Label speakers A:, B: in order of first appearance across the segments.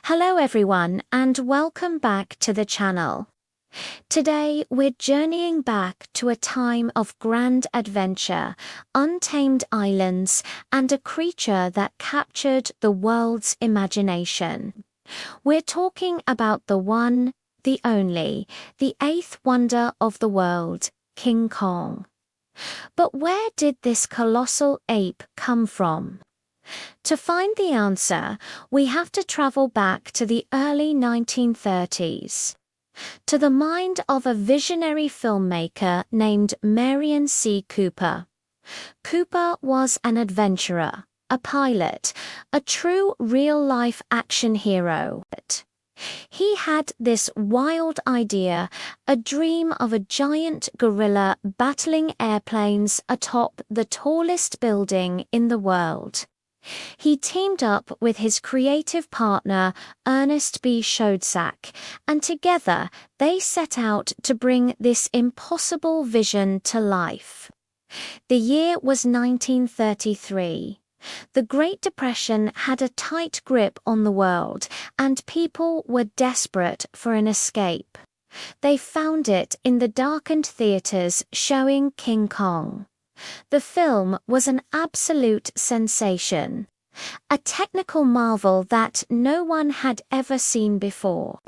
A: Hello everyone and welcome back to the channel. Today we're journeying back to a time of grand adventure, untamed islands, and a creature that captured the world's imagination. We're talking about the one, the only, the eighth wonder of the world, King Kong. But where did this colossal ape come from? To find the answer, we have to travel back to the early 1930s, to the mind of a visionary filmmaker named Marion C. Cooper. Cooper was an adventurer, a pilot, a true real-life action hero. He had this wild idea, a dream of a giant gorilla battling airplanes atop the tallest building in the world. He teamed up with his creative partner, Ernest B. Schoedsack, and together they set out to bring this impossible vision to life. The year was 1933. The Great Depression had a tight grip on the world, and people were desperate for an escape. They found it in the darkened theaters showing King Kong. The film was an absolute sensation, a technical marvel that no one had ever seen before.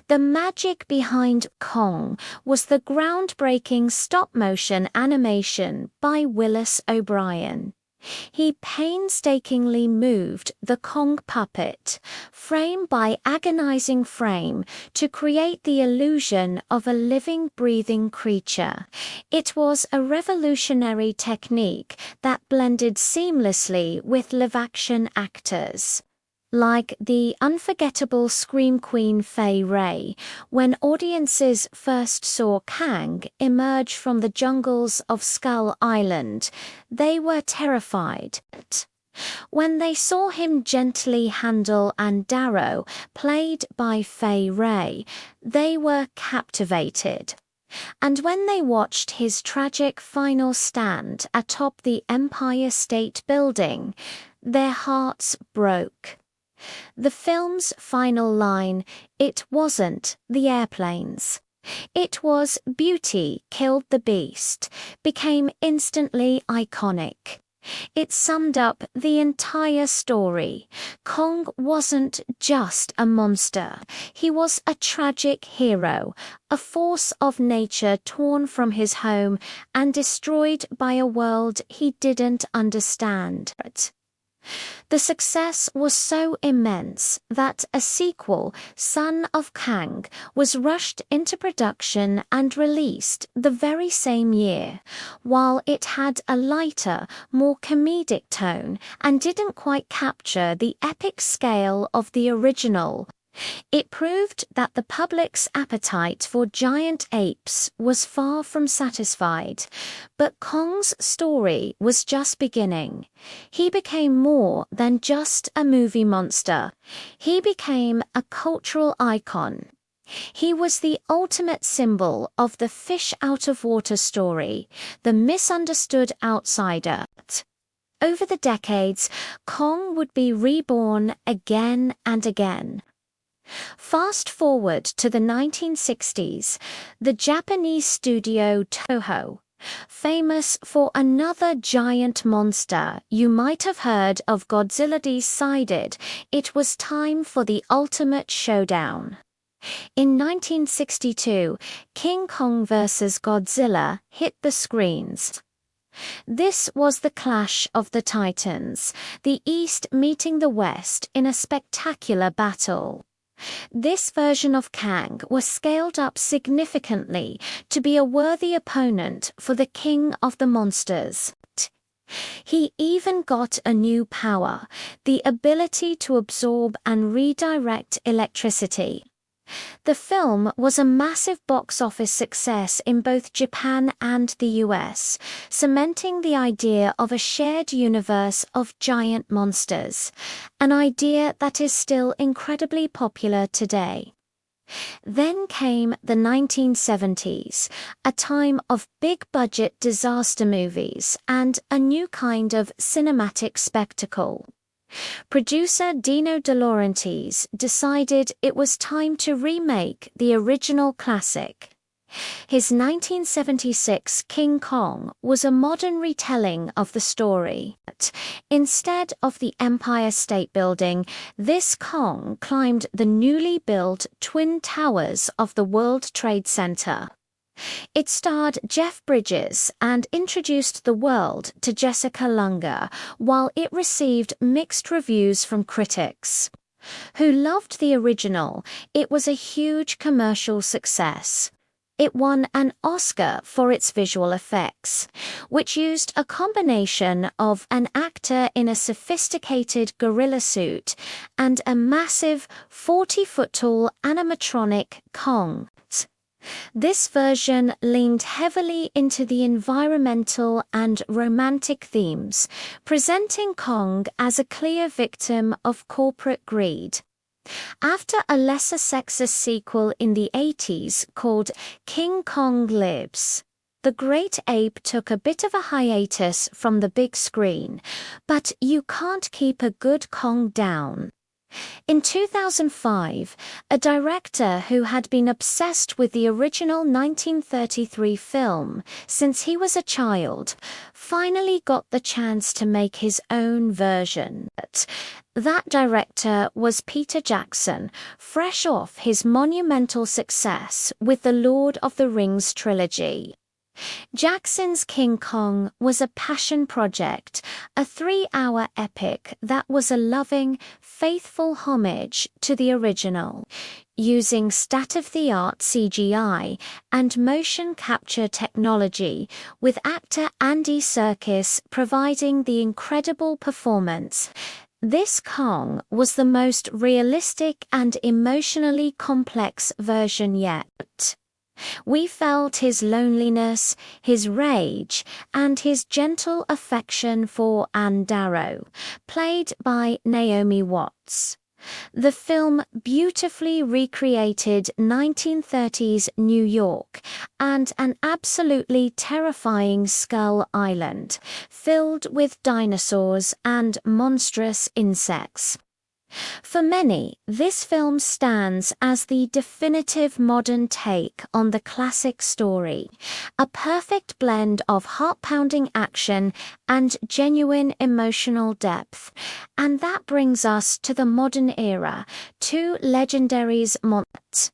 A: The magic behind Kong was the groundbreaking stop-motion animation by Willis O'Brien. He painstakingly moved the Kong puppet, frame by agonizing frame, to create the illusion of a living, breathing creature. It was a revolutionary technique that blended seamlessly with live-action actors, like the unforgettable Scream Queen Fay Wray, when audiences first saw Kang emerge from the jungles of Skull Island. They were terrified. When they saw him gently handle Darrow, played by Fay Wray, they were captivated. And when they watched his tragic final stand atop the Empire State Building, their hearts broke. The film's final line, "It wasn't the airplanes. It was beauty killed the beast," became instantly iconic. It summed up the entire story. Kong wasn't just a monster. He was a tragic hero, a force of nature torn from his home and destroyed by a world he didn't understand. The success was so immense that a sequel, Son of Kang, was rushed into production and released the very same year. While it had a lighter, more comedic tone and didn't quite capture the epic scale of the original, it proved that the public's appetite for giant apes was far from satisfied. But Kong's story was just beginning. He became more than just a movie monster. He became a cultural icon. He was the ultimate symbol of the fish-out-of-water story, the misunderstood outsider. Over the decades, Kong would be reborn again and again. Fast forward to the 1960s, the Japanese studio Toho, famous for another giant monster, you might have heard of Godzilla, decided it was time for the ultimate showdown. In 1962, King Kong vs. Godzilla hit the screens. This was the clash of the titans, the East meeting the West in a spectacular battle. This version of Kang was scaled up significantly to be a worthy opponent for the king of the monsters. He even got a new power, the ability to absorb and redirect electricity. The film was a massive box office success in both Japan and the US, cementing the idea of a shared universe of giant monsters, an idea that is still incredibly popular today. Then came the 1970s, a time of big-budget disaster movies and a new kind of cinematic spectacle. Producer Dino De Laurentiis decided it was time to remake the original classic. His 1976 King Kong was a modern retelling of the story. Instead of the Empire State Building, this Kong climbed the newly built Twin Towers of the World Trade Center. It starred Jeff Bridges and introduced the world to Jessica Lange, while it received mixed reviews from critics. Who loved the original, it was a huge commercial success. It won an Oscar for its visual effects, which used a combination of an actor in a sophisticated gorilla suit and a massive 40-foot-tall animatronic Kong. This version leaned heavily into the environmental and romantic themes, presenting Kong as a clear victim of corporate greed. After a lesser sexist sequel in the 80s called King Kong Lives, the great ape took a bit of a hiatus from the big screen, but you can't keep a good Kong down. In 2005, a director who had been obsessed with the original 1933 film since he was a child finally got the chance to make his own version. That director was Peter Jackson, fresh off his monumental success with the Lord of the Rings trilogy. Jackson's King Kong was a passion project, a 3-hour epic that was a loving, faithful homage to the original, using state-of-the-art CGI and motion capture technology, with actor Andy Serkis providing the incredible performance. This Kong was the most realistic and emotionally complex version yet. We felt his loneliness, his rage, and his gentle affection for Anne Darrow, played by Naomi Watts. The film beautifully recreated 1930s New York and an absolutely terrifying Skull Island, filled with dinosaurs and monstrous insects. For many, this film stands as the definitive modern take on the classic story, a perfect blend of heart-pounding action and genuine emotional depth. And that brings us to the modern era, two legendaries months.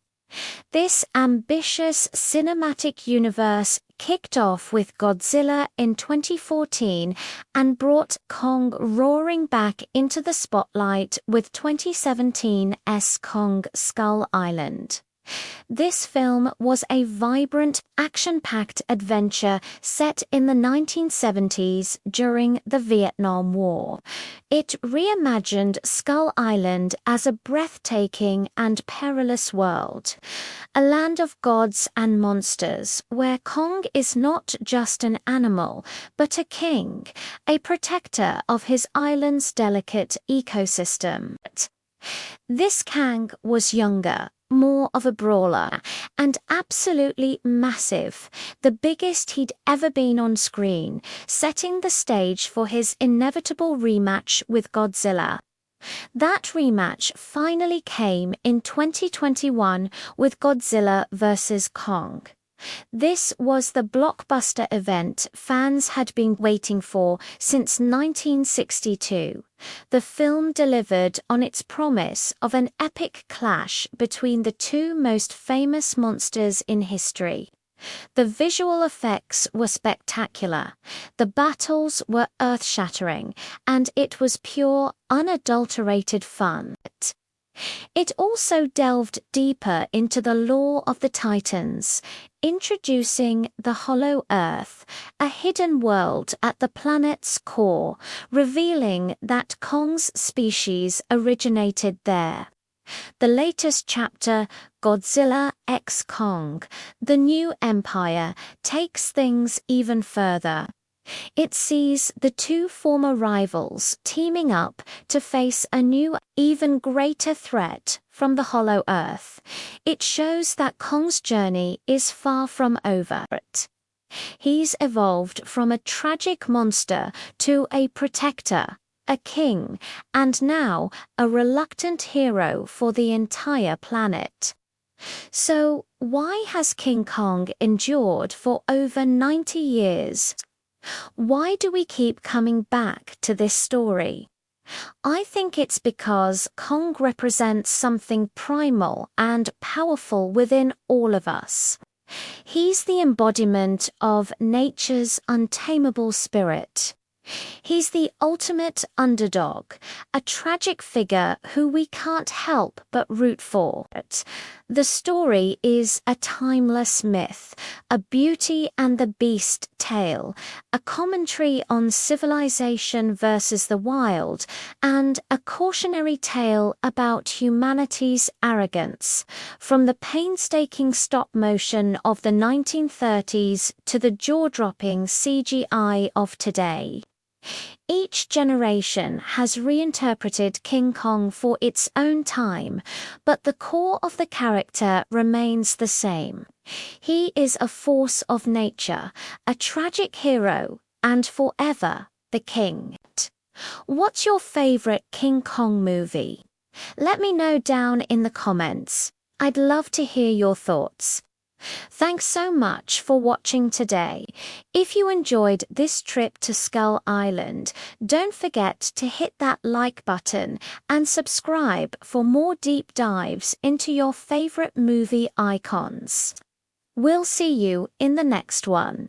A: This ambitious cinematic universe kicked off with Godzilla in 2014 and brought Kong roaring back into the spotlight with 2017's Kong Skull Island. This film was a vibrant, action-packed adventure set in the 1970s during the Vietnam War. It reimagined Skull Island as a breathtaking and perilous world, a land of gods and monsters where Kong is not just an animal, but a king, a protector of his island's delicate ecosystem. This Kang was younger, more of a brawler, and absolutely massive, the biggest he'd ever been on screen, setting the stage for his inevitable rematch with Godzilla. That rematch finally came in 2021 with Godzilla vs. Kong. This was the blockbuster event fans had been waiting for since 1962. The film delivered on its promise of an epic clash between the two most famous monsters in history. The visual effects were spectacular, the battles were earth-shattering, and it was pure, unadulterated fun. It also delved deeper into the lore of the Titans, introducing the Hollow Earth, a hidden world at the planet's core, revealing that Kong's species originated there. The latest chapter, Godzilla x Kong, The New Empire, takes things even further. It sees the two former rivals teaming up to face a new, even greater threat from the Hollow Earth. It shows that Kong's journey is far from over. He's evolved from a tragic monster to a protector, a king, and now a reluctant hero for the entire planet. So, why has King Kong endured for over 90 years? Why do we keep coming back to this story? I think it's because Kong represents something primal and powerful within all of us. He's the embodiment of nature's untamable spirit. He's the ultimate underdog, a tragic figure who we can't help but root for. The story is a timeless myth, a Beauty and the Beast tale, a commentary on civilization versus the wild, and a cautionary tale about humanity's arrogance. From the painstaking stop motion of the 1930s to the jaw-dropping CGI of today. Each generation has reinterpreted King Kong for its own time, but the core of the character remains the same. He is a force of nature, a tragic hero, and forever the king. What's your favorite King Kong movie? Let me know down in the comments. I'd love to hear your thoughts. Thanks so much for watching today. If you enjoyed this trip to Skull Island, don't forget to hit that like button and subscribe for more deep dives into your favorite movie icons. We'll see you in the next one.